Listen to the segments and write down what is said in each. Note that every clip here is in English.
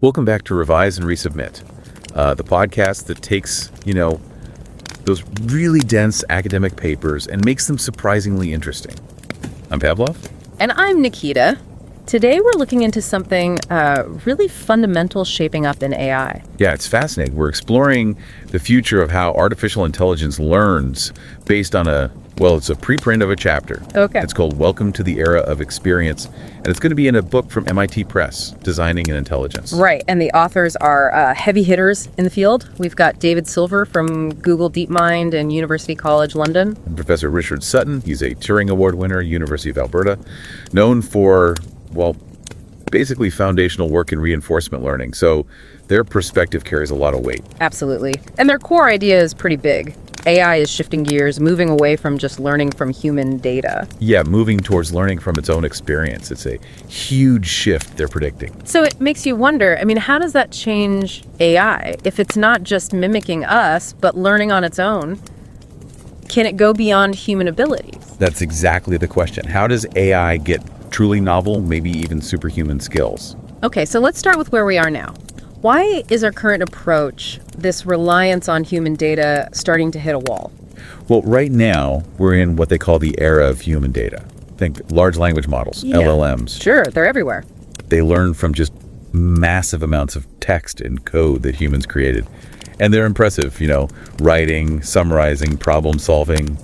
Welcome back to Revise and Resubmit, the podcast that takes, those really dense academic papers and makes them surprisingly interesting. I'm Pavlov. And I'm Nikita. Today we're looking into something really fundamental shaping up in AI. Yeah, it's fascinating. We're exploring the future of how artificial intelligence learns based on it's a preprint of a chapter. Okay. It's called Welcome to the Era of Experience, and it's going to be in a book from MIT Press, Designing an Intelligence. Right, and the authors are heavy hitters in the field. We've got David Silver from Google DeepMind and University College London. And Professor Richard Sutton, he's a Turing Award winner, University of Alberta, known for, basically foundational work in reinforcement learning. So their perspective carries a lot of weight. Absolutely. And their core idea is pretty big. AI is shifting gears, moving away from just learning from human data. Yeah, moving towards learning from its own experience. It's a huge shift they're predicting. So it makes you wonder, how does that change AI? If it's not just mimicking us, but learning on its own, can it go beyond human abilities? That's exactly the question. How does AI get truly novel, maybe even superhuman skills? Okay, so let's start with where we are now. Why is our current approach, this reliance on human data, starting to hit a wall? Well, right now, we're in what they call the era of human data. Think large language models, LLMs. Sure, they're everywhere. They learn from just massive amounts of text and code that humans created. And they're impressive, writing, summarizing, problem solving,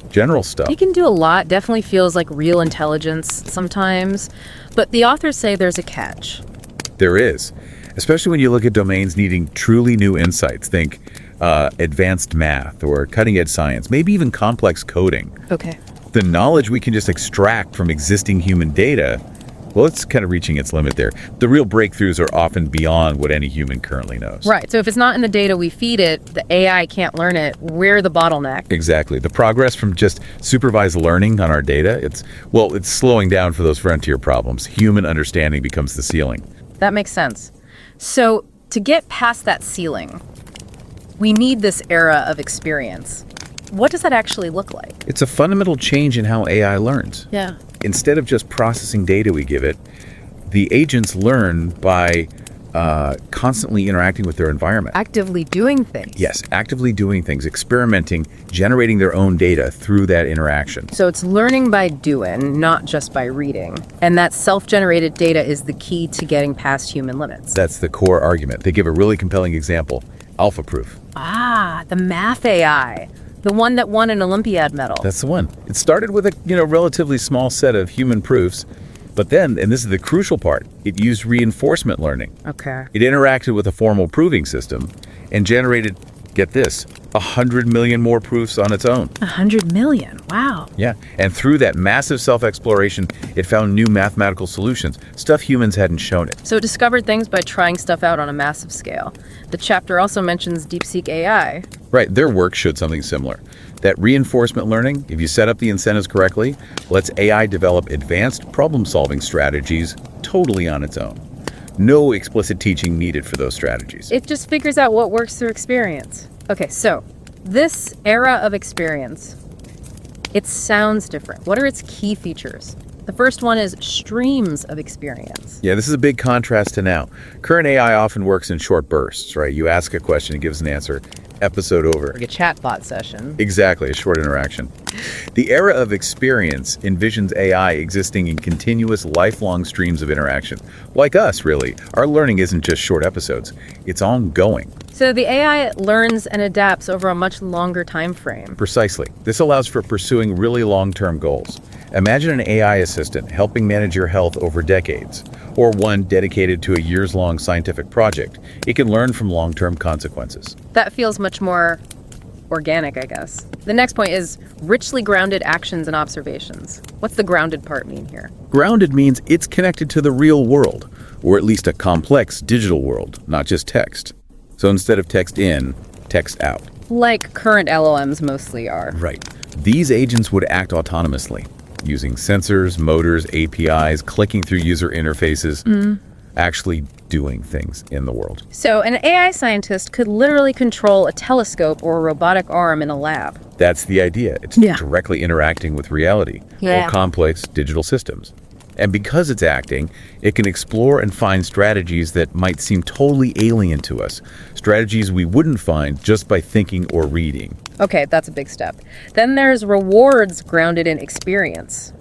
general stuff. You can do a lot, definitely feels like real intelligence sometimes. But the authors say there's a catch. There is. Especially when you look at domains needing truly new insights. Think advanced math or cutting-edge science, maybe even complex coding. Okay. The knowledge we can just extract from existing human data, it's kind of reaching its limit there. The real breakthroughs are often beyond what any human currently knows. Right. So if it's not in the data we feed it, the AI can't learn it. We're the bottleneck. Exactly. The progress from just supervised learning on our data, it's slowing down for those frontier problems. Human understanding becomes the ceiling. That makes sense. So to get past that ceiling, we need this era of experience. What does that actually look like? It's a fundamental change in how AI learns. Yeah. Instead of just processing data we give it, the agents learn by constantly interacting with their environment. Actively doing things. Yes, actively doing things, experimenting, generating their own data through that interaction. So it's learning by doing, not just by reading. And that self-generated data is the key to getting past human limits. That's the core argument. They give a really compelling example, AlphaProof. Ah, the math AI. The one that won an Olympiad medal. That's the one. It started with a relatively small set of human proofs, but then, and this is the crucial part, it used reinforcement learning. Okay. It interacted with a formal proving system and generated, get this, 100 million more proofs on its own. 100 million, wow. Yeah, and through that massive self-exploration, it found new mathematical solutions, stuff humans hadn't shown it. So it discovered things by trying stuff out on a massive scale. The chapter also mentions DeepSeek AI. Right, their work showed something similar. That reinforcement learning, if you set up the incentives correctly, lets AI develop advanced problem-solving strategies totally on its own. No explicit teaching needed for those strategies. It just figures out what works through experience. Okay, so this era of experience, it sounds different. What are its key features? The first one is streams of experience. Yeah, this is a big contrast to now. Current AI often works in short bursts, right? You ask a question, it gives an answer, episode over. Like a chatbot session. Exactly, a short interaction. The era of experience envisions AI existing in continuous, lifelong streams of interaction. Like us, really. Our learning isn't just short episodes. It's ongoing. So the AI learns and adapts over a much longer time frame. Precisely. This allows for pursuing really long-term goals. Imagine an AI assistant helping manage your health over decades, or one dedicated to a years-long scientific project. It can learn from long-term consequences. That feels much more organic, I guess. The next point is richly grounded actions and observations. What's the grounded part mean here? Grounded means it's connected to the real world, or at least a complex digital world, not just text. So instead of text in, text out. Like current LLMs mostly are. Right. These agents would act autonomously, using sensors, motors, APIs, clicking through user interfaces, actually doing things in the world. So an AI scientist could literally control a telescope or a robotic arm in a lab. That's the idea. It's directly interacting with reality or complex digital systems. And because it's acting, it can explore and find strategies that might seem totally alien to us, strategies we wouldn't find just by thinking or reading. Okay, that's a big step. Then there's rewards grounded in experience.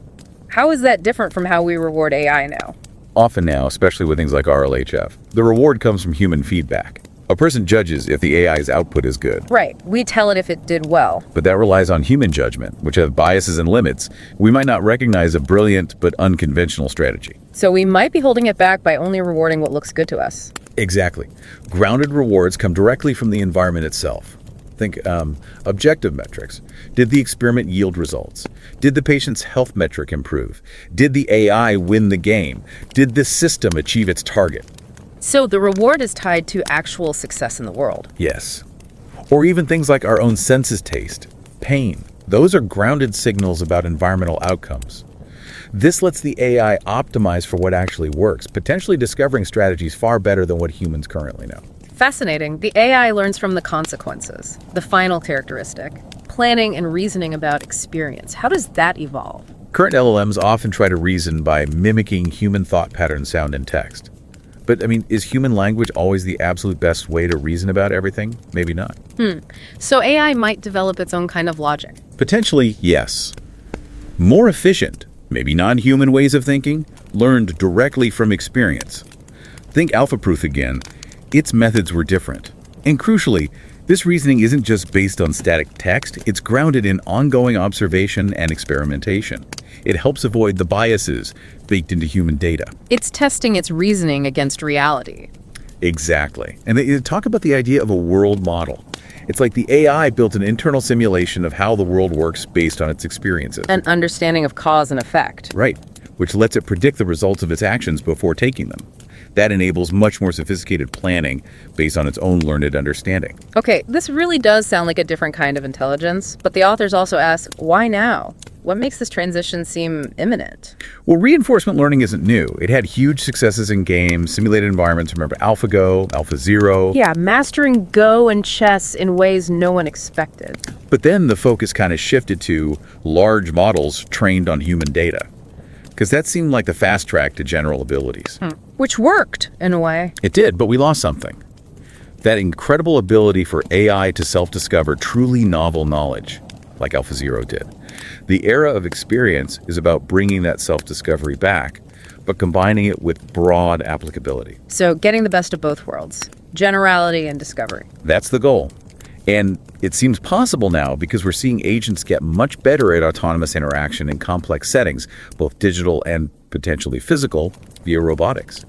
How is that different from how we reward AI now? Often now, especially with things like RLHF, the reward comes from human feedback. A person judges if the AI's output is good. Right. We tell it if it did well. But that relies on human judgment, which have biases and limits. We might not recognize a brilliant but unconventional strategy. So we might be holding it back by only rewarding what looks good to us. Exactly. Grounded rewards come directly from the environment itself. Think objective metrics. Did the experiment yield results? Did the patient's health metric improve? Did the AI win the game? Did the system achieve its target? So the reward is tied to actual success in the world. Yes. Or even things like our own senses taste, pain. Those are grounded signals about environmental outcomes. This lets the AI optimize for what actually works, potentially discovering strategies far better than what humans currently know. Fascinating. The AI learns from the consequences, the final characteristic, planning and reasoning about experience. How does that evolve? Current LLMs often try to reason by mimicking human thought patterns, sound, and text. But, is human language always the absolute best way to reason about everything? Maybe not. So AI might develop its own kind of logic. Potentially, yes. More efficient, maybe non-human ways of thinking, learned directly from experience. Think AlphaProof again. Its methods were different. And crucially, this reasoning isn't just based on static text, it's grounded in ongoing observation and experimentation. It helps avoid the biases baked into human data. It's testing its reasoning against reality. Exactly. And they talk about the idea of a world model. It's like the AI built an internal simulation of how the world works based on its experiences. An understanding of cause and effect. Right, which lets it predict the results of its actions before taking them. That enables much more sophisticated planning based on its own learned understanding. Okay, this really does sound like a different kind of intelligence, but the authors also ask, why now? What makes this transition seem imminent? Well, reinforcement learning isn't new. It had huge successes in games, simulated environments. Remember AlphaGo, AlphaZero? Yeah, mastering Go and chess in ways no one expected. But then the focus kind of shifted to large models trained on human data. Because that seemed like the fast track to general abilities. Which worked, in a way. It did, but we lost something. That incredible ability for AI to self-discover truly novel knowledge, like AlphaZero did. The era of experience is about bringing that self-discovery back, but combining it with broad applicability. So getting the best of both worlds, generality and discovery. That's the goal. And it seems possible now because we're seeing agents get much better at autonomous interaction in complex settings, both digital and potentially physical, via robotics.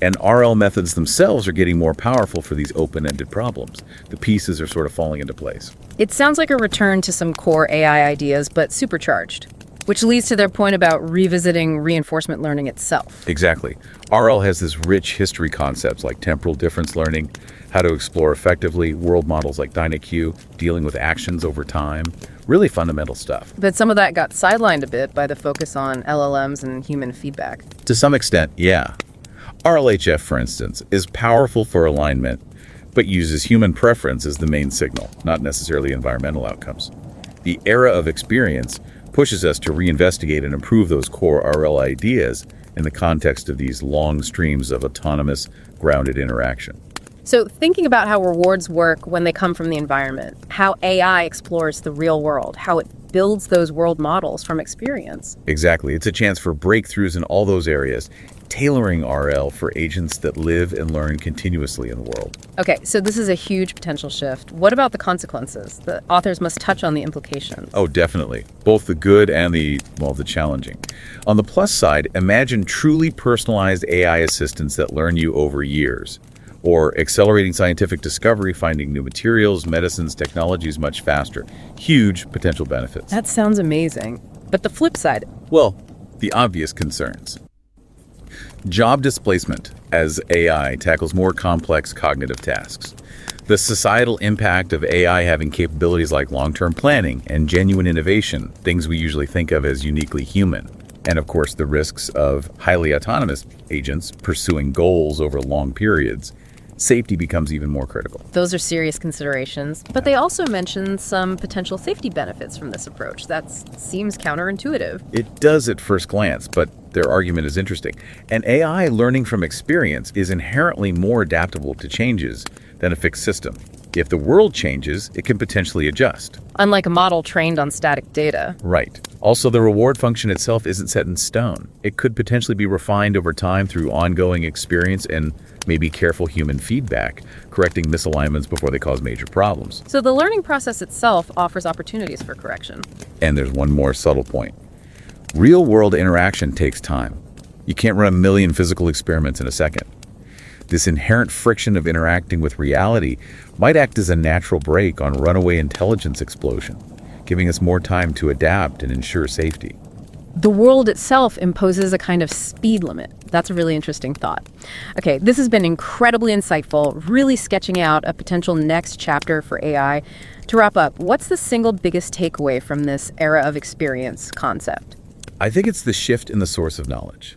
And RL methods themselves are getting more powerful for these open-ended problems. The pieces are sort of falling into place. It sounds like a return to some core AI ideas, but supercharged, which leads to their point about revisiting reinforcement learning itself. Exactly. RL has this rich history concepts like temporal difference learning, how to explore effectively, world models like DynaQ, dealing with actions over time. Really fundamental stuff. But some of that got sidelined a bit by the focus on LLMs and human feedback. To some extent, yeah. RLHF, for instance, is powerful for alignment, but uses human preference as the main signal, not necessarily environmental outcomes. The era of experience pushes us to reinvestigate and improve those core RL ideas in the context of these long streams of autonomous, grounded interaction. So thinking about how rewards work when they come from the environment, how AI explores the real world, how it builds those world models from experience. Exactly. It's a chance for breakthroughs in all those areas, tailoring RL for agents that live and learn continuously in the world. Okay, so this is a huge potential shift. What about the consequences? The authors must touch on the implications. Oh, definitely. Both the good and the challenging. On the plus side, imagine truly personalized AI assistants that learn you over years. Or accelerating scientific discovery, finding new materials, medicines, technologies much faster. Huge potential benefits. That sounds amazing. But the flip side? Well, the obvious concerns. Job displacement as AI tackles more complex cognitive tasks. The societal impact of AI having capabilities like long-term planning and genuine innovation, things we usually think of as uniquely human. And of course, the risks of highly autonomous agents pursuing goals over long periods. safety becomes even more critical. Those are serious considerations, but they also mention some potential safety benefits from this approach. That seems counterintuitive. It does at first glance, but their argument is interesting. An AI learning from experience is inherently more adaptable to changes than a fixed system. If the world changes, it can potentially adjust. Unlike a model trained on static data. Right. Also, the reward function itself isn't set in stone. It could potentially be refined over time through ongoing experience and maybe careful human feedback, correcting misalignments before they cause major problems. So the learning process itself offers opportunities for correction. And there's one more subtle point. Real-world interaction takes time. You can't run a million physical experiments in a second. This inherent friction of interacting with reality might act as a natural brake on runaway intelligence explosion, giving us more time to adapt and ensure safety. The world itself imposes a kind of speed limit. That's a really interesting thought. Okay, this has been incredibly insightful, really sketching out a potential next chapter for AI. To wrap up, what's the single biggest takeaway from this era of experience concept? I think it's the shift in the source of knowledge.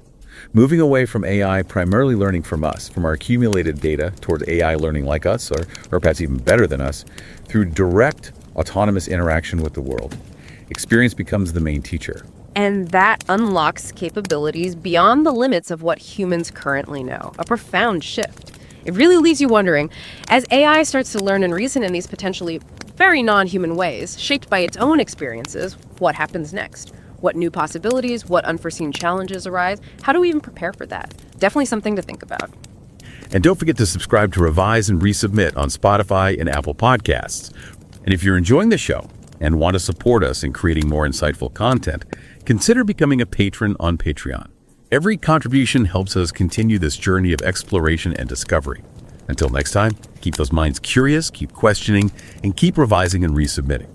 Moving away from AI primarily learning from us, from our accumulated data, towards AI learning like us, or perhaps even better than us, through direct, autonomous interaction with the world. Experience becomes the main teacher. And that unlocks capabilities beyond the limits of what humans currently know. A profound shift. It really leaves you wondering, as AI starts to learn and reason in these potentially very non-human ways, shaped by its own experiences, what happens next? What new possibilities, what unforeseen challenges arise? How do we even prepare for that? Definitely something to think about. And don't forget to subscribe to Revise and Resubmit on Spotify and Apple Podcasts. And if you're enjoying the show and want to support us in creating more insightful content, consider becoming a patron on Patreon. Every contribution helps us continue this journey of exploration and discovery. Until next time, keep those minds curious, keep questioning, and keep revising and resubmitting.